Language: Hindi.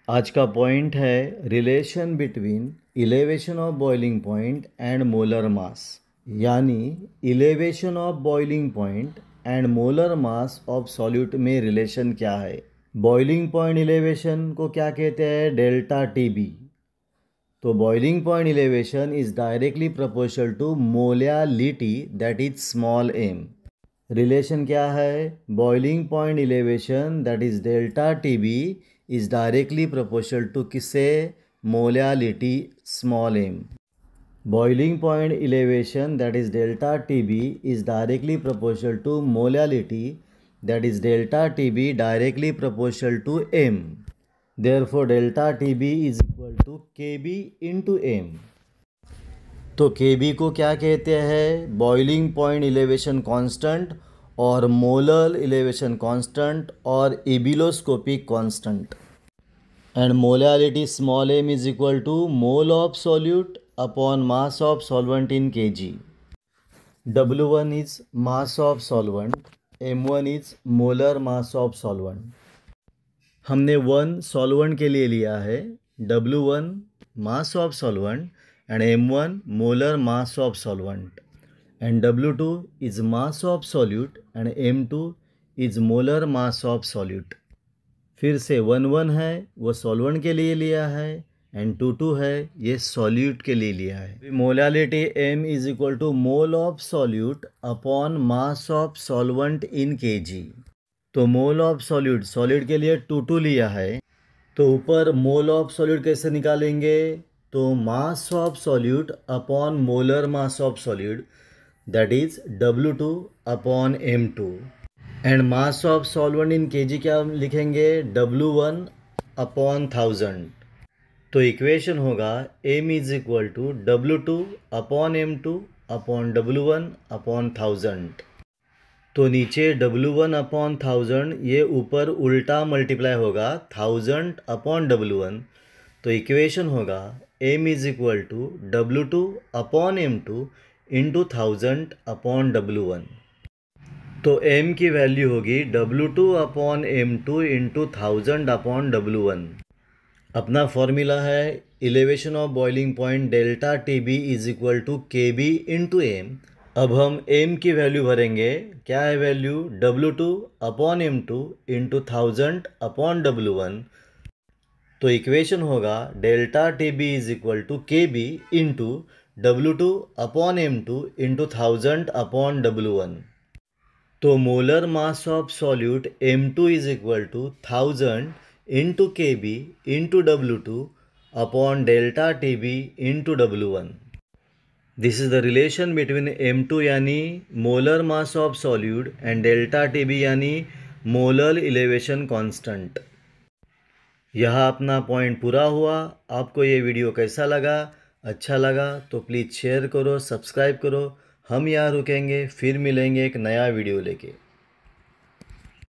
आज का पॉइंट है relation between elevation of boiling point and molar mass, यानी elevation of boiling point and molar mass of solute में रिलेशन क्या है। बॉइलिंग पॉइंट इलेवेशन को क्या कहते हैं? Delta T B. तो boiling point elevation is directly proportional to molality, that is small M. Relation क्या है? Boiling point elevation that is delta T B is directly proportional to किससे? Molality small M. Boiling point elevation that is delta T B is directly proportional to molality that is delta T B directly proportional to M. Therefore delta T B is equal to K B into M. तो के बी को क्या कहते हैं? बॉइलिंग पॉइंट इलेवेशन कांस्टेंट और मोलर इलेवेशन कांस्टेंट और ebullioscopic constant. And molality small M is equal to mole of solute upon mass of solvent in kg. W1 is mass of solvent, M1 is molar mass of solvent. हमने 1 सॉल्वेंट के लिए लिया है, W1 mass of solvent and M1 molar mass of solvent, and W2 is mass of solute and M2 is molar mass of solute। फिर से 1 है वो सॉल्वेंट के लिए लिया है एंड 2 है ये सॉल्यूट के लिए लिया है। Molality M is equal to mole of solute upon mass of solvent in KG. तो मोल ऑफ सॉल्यूट, सॉलिड के लिए 2 लिया है, तो ऊपर मोल ऑफ सॉल्यूट कैसे निकालेंगे? तो mass of solute upon molar mass of solute that is W2 upon M2। And mass of solvent in KG क्या लिखेंगे? W1 upon 1000। तो इक्वेशन होगा M is equal to W2 upon M2 upon W1 upon 1000। तो नीचे W1 अपॉन 1000, ये ऊपर उल्टा मल्टीप्लाई होगा 1000 अपॉन W1। तो इक्वेशन होगा M is equal to W2 upon M2 into 1000 upon W1। तो M की वैल्यू होगी W2 upon M2 into 1000 upon W1। अपना फॉर्मूला है elevation of boiling point delta T B is equal to K B into M. अब हम M की वैल्यू भरेंगे। क्या है value? W2 upon M2 into 1000 upon W1। तो इक्वेशन होगा delta T B is equal to K B into W2 upon M2 into 1000 upon W1। तो molar mass of solute M2 is equal to 1000 into K B into W2 upon delta T B into W1। This is the relation between M2 यानी molar mass of solute and delta T B यानी मोलर इलेवेशन कांस्टेंट। यह अपना पॉइंट पूरा हुआ। आपको ये वीडियो कैसा लगा? अच्छा लगा तो प्लीज़ शेयर करो, सब्सक्राइब करो। हम यहाँ रुकेंगे, फिर मिलेंगे एक नया वीडियो लेके।